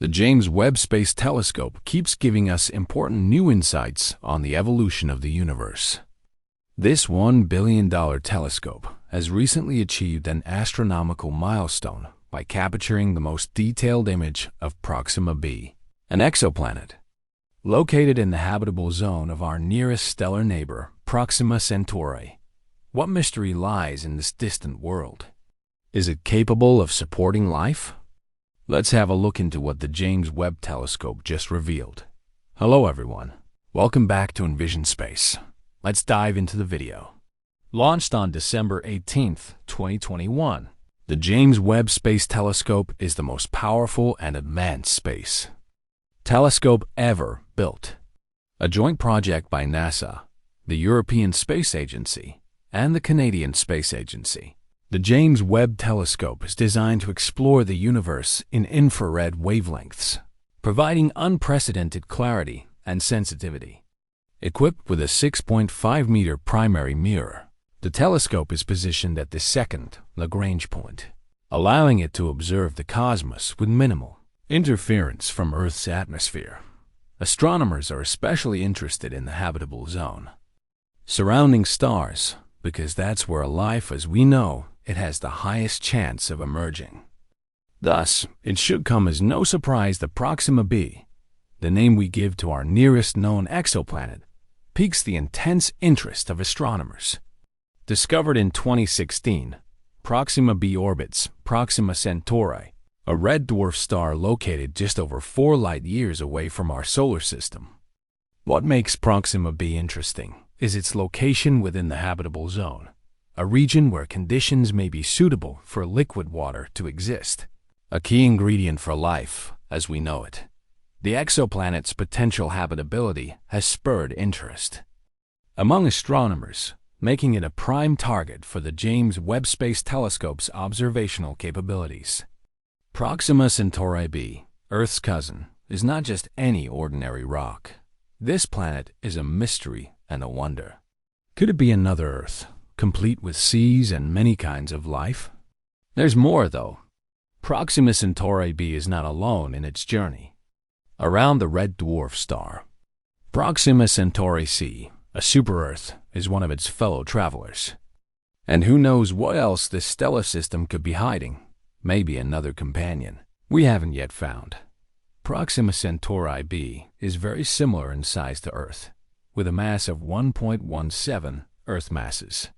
The James Webb Space Telescope keeps giving us important new insights on the evolution of the universe. This $1 billion telescope has recently achieved an astronomical milestone by capturing the most detailed image of Proxima b, an exoplanet, located in the habitable zone of our nearest stellar neighbor, Proxima Centauri. What mystery lies in this distant world? Is it capable of supporting life? Let's have a look into what the James Webb Telescope just revealed. Hello everyone. Welcome back to Envision Space. Let's dive into the video. Launched on December 18th, 2021, the James Webb Space Telescope is the most powerful and advanced space telescope ever built. A joint project by NASA, the European Space Agency, and the Canadian Space Agency. The James Webb Telescope is designed to explore the universe in infrared wavelengths, providing unprecedented clarity and sensitivity. Equipped with a 6.5-meter primary mirror, the telescope is positioned at the second Lagrange point, allowing it to observe the cosmos with minimal interference from Earth's atmosphere. Astronomers are especially interested in the habitable zone, surrounding stars, because that's where life as we know it has the highest chance of emerging. Thus, it should come as no surprise that Proxima b, the name we give to our nearest known exoplanet, piques the intense interest of astronomers. Discovered in 2016, Proxima b orbits Proxima Centauri, a red dwarf star located just over 4 light-years away from our solar system. What makes Proxima b interesting is its location within the habitable zone, a region where conditions may be suitable for liquid water to exist, a key ingredient for life as we know it. The exoplanet's potential habitability has spurred interest among astronomers, making it a prime target for the James Webb Space Telescope's observational capabilities. Proxima Centauri b, Earth's cousin, is not just any ordinary rock. This planet is a mystery and a wonder. Could it be another Earth, complete with seas and many kinds of life? There's more, though. Proxima Centauri b is not alone in its journey around the red dwarf star. Proxima Centauri c, a super-Earth, is one of its fellow travelers. And who knows what else this stellar system could be hiding? Maybe another companion we haven't yet found. Proxima Centauri b is very similar in size to Earth, with a mass of 1.17 Earth masses.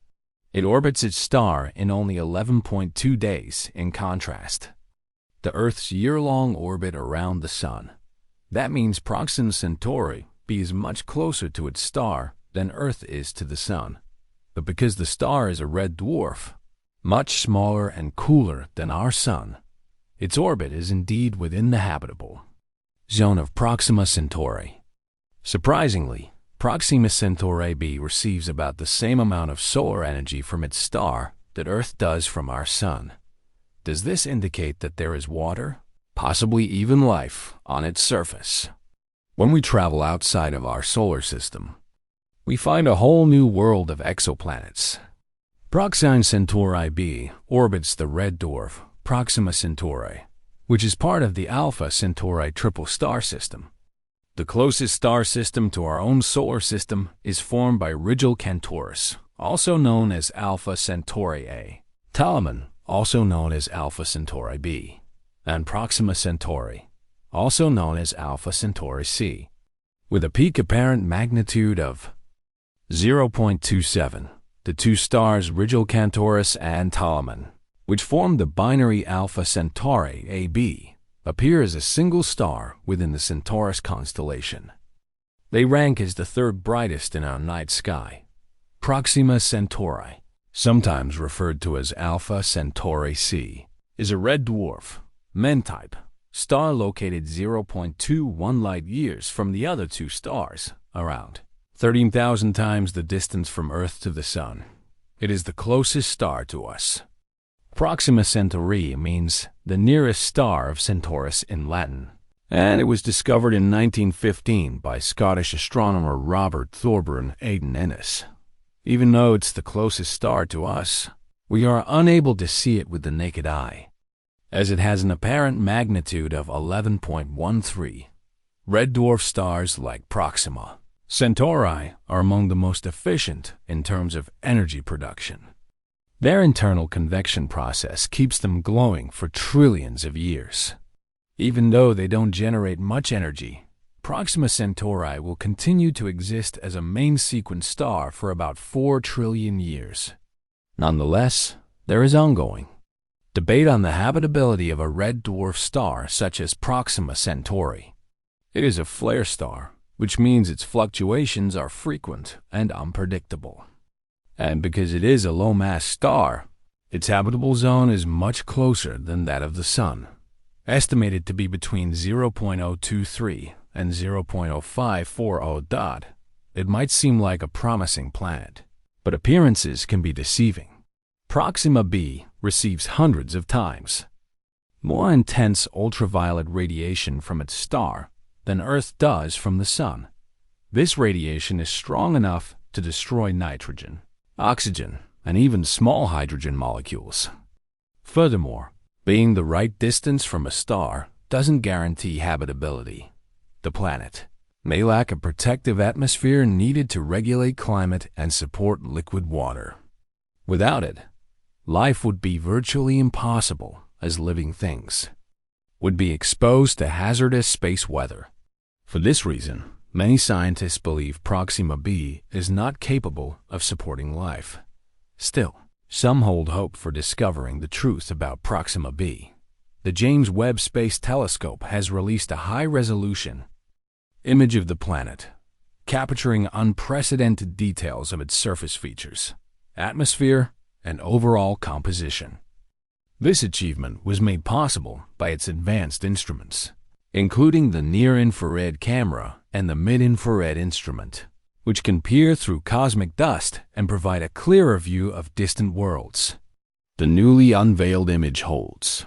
It orbits its star in only 11.2 days in contrast to Earth's year-long orbit around the Sun. That means Proxima Centauri b is much closer to its star than Earth is to the Sun. But because the star is a red dwarf, much smaller and cooler than our Sun, its orbit is indeed within the habitable zone of Proxima Centauri. Surprisingly, Proxima Centauri b receives about the same amount of solar energy from its star that Earth does from our Sun. Does this indicate that there is water, possibly even life, on its surface? When we travel outside of our solar system, we find a whole new world of exoplanets. Proxima Centauri b orbits the red dwarf Proxima Centauri, which is part of the Alpha Centauri triple star system. The closest star system to our own solar system is formed by Rigil Cantoris, also known as Alpha Centauri A, Ptolemy, also known as Alpha Centauri b, and Proxima Centauri, also known as Alpha Centauri c, with a peak apparent magnitude of 0.27. The two stars Rigil Cantoris and Ptolemy, which form the binary Alpha Centauri AB, appear as a single star within the Centaurus constellation. They rank as the third brightest in our night sky. Proxima Centauri, sometimes referred to as Alpha Centauri c, is a red dwarf, men-type, star located 0.21 light-years from the other two stars, around 13,000 times the distance from Earth to the Sun. It is the closest star to us. Proxima Centauri means the nearest star of Centaurus in Latin, and it was discovered in 1915 by Scottish astronomer Robert Thorburn Aidan Ennis. Even though it's the closest star to us, we are unable to see it with the naked eye. as it has an apparent magnitude of 11.13. Red dwarf stars like Proxima Centauri are among the most efficient in terms of energy production. Their internal convection process keeps them glowing for trillions of years. Even though they don't generate much energy, Proxima Centauri will continue to exist as a main sequence star for about 4 trillion years. Nonetheless, there is ongoing debate on the habitability of a red dwarf star such as Proxima Centauri. It is a flare star, which means its fluctuations are frequent and unpredictable. And because it is a low-mass star, its habitable zone is much closer than that of the Sun, estimated to be between 0.023 and 0.0540. It might seem like a promising planet, but appearances can be deceiving. Proxima b receives hundreds of times more intense ultraviolet radiation from its star than Earth does from the Sun. This radiation is strong enough to destroy nitrogen, oxygen, and even small hydrogen molecules. Furthermore, being the right distance from a star doesn't guarantee habitability. The planet may lack a protective atmosphere needed to regulate climate and support liquid water. Without it, life would be virtually impossible, as living things would be exposed to hazardous space weather. For this reason, many scientists believe Proxima b is not capable of supporting life. Still, some hold hope for discovering the truth about Proxima b. The James Webb Space Telescope has released a high-resolution image of the planet, capturing unprecedented details of its surface features, atmosphere, and overall composition. This achievement was made possible by its advanced instruments, including the near-infrared camera and the mid-infrared instrument, which can peer through cosmic dust and provide a clearer view of distant worlds. The newly unveiled image holds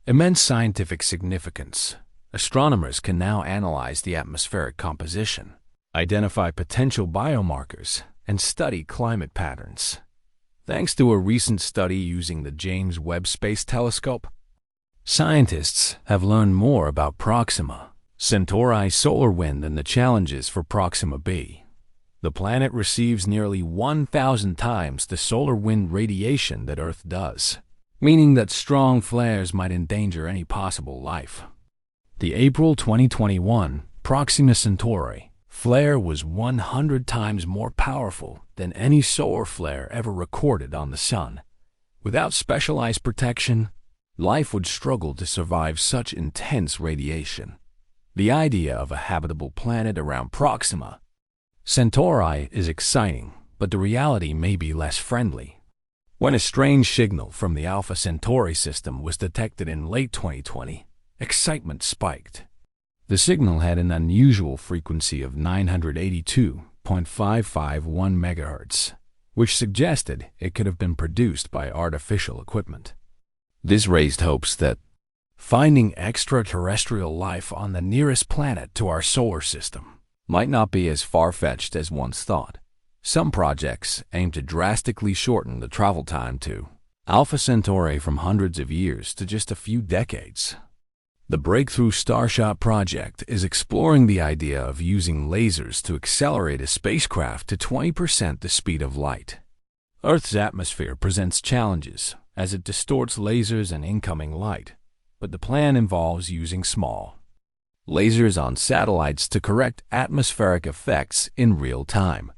immense scientific significance. Astronomers can now analyze the atmospheric composition, identify potential biomarkers, and study climate patterns. Thanks to a recent study using the James Webb Space Telescope, scientists have learned more about Proxima Centauri's solar wind and the challenges for Proxima b. The planet receives nearly 1,000 times the solar wind radiation that Earth does, meaning that strong flares might endanger any possible life. The April 2021 Proxima Centauri flare was 100 times more powerful than any solar flare ever recorded on the Sun. Without specialized protection, life would struggle to survive such intense radiation. The idea of a habitable planet around Proxima Centauri is exciting, but the reality may be less friendly. When a strange signal from the Alpha Centauri system was detected in late 2020, excitement spiked. The signal had an unusual frequency of 982.551 MHz, which suggested it could have been produced by artificial equipment. This raised hopes that finding extraterrestrial life on the nearest planet to our solar system might not be as far-fetched as once thought. Some projects aim to drastically shorten the travel time to Alpha Centauri from hundreds of years to just a few decades. The Breakthrough Starshot project is exploring the idea of using lasers to accelerate a spacecraft to 20% the speed of light. Earth's atmosphere presents challenges as it distorts lasers and incoming light, but the plan involves using small lasers on satellites to correct atmospheric effects in real time.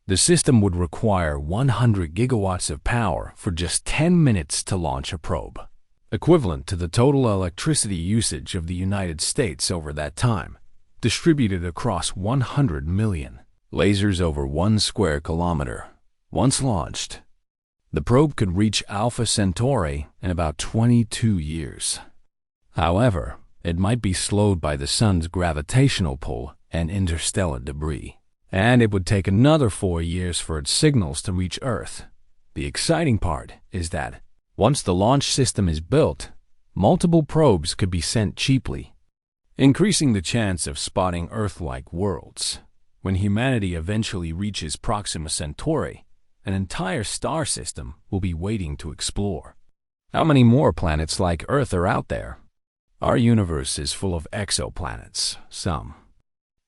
The system would require 100 gigawatts of power for just 10 minutes to launch a probe, equivalent to the total electricity usage of the United States over that time, distributed across 100 million lasers over 1 square kilometer. Once launched, the probe could reach Alpha Centauri in about 22 years. However, it might be slowed by the Sun's gravitational pull and interstellar debris, and it would take another 4 years for its signals to reach Earth. The exciting part is that once the launch system is built, multiple probes could be sent cheaply, increasing the chance of spotting Earth-like worlds. When humanity eventually reaches Proxima Centauri, an entire star system will be waiting to explore. How many more planets like Earth are out there? Our universe is full of exoplanets, some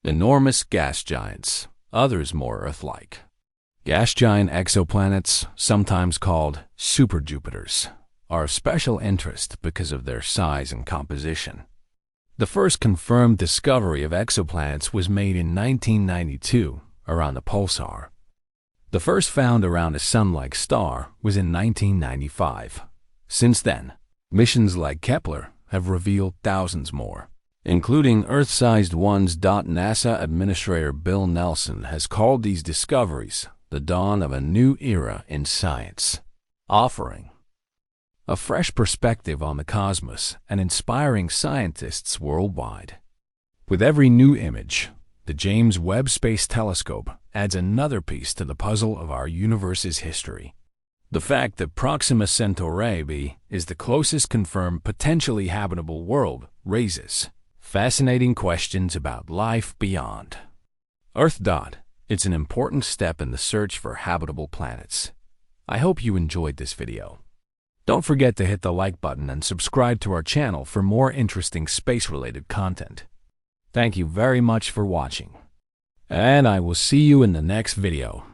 enormous gas giants, others more Earth-like. Gas giant exoplanets, sometimes called superjupiters, are of special interest because of their size and composition. The first confirmed discovery of exoplanets was made in 1992 around the pulsar. The first found around a Sun-like star was in 1995. Since then, missions like Kepler have revealed thousands more, including Earth-sized ones. NASA Administrator Bill Nelson has called these discoveries the dawn of a new era in science, offering a fresh perspective on the cosmos and inspiring scientists worldwide. With every new image, the James Webb Space Telescope adds another piece to the puzzle of our universe's history. The fact that Proxima Centauri b is the closest confirmed potentially habitable world raises fascinating questions about life beyond Earth. It's an important step in the search for habitable planets. I hope you enjoyed this video. Don't forget to hit the like button and subscribe to our channel for more interesting space-related content. Thank you very much for watching, and I will see you in the next video.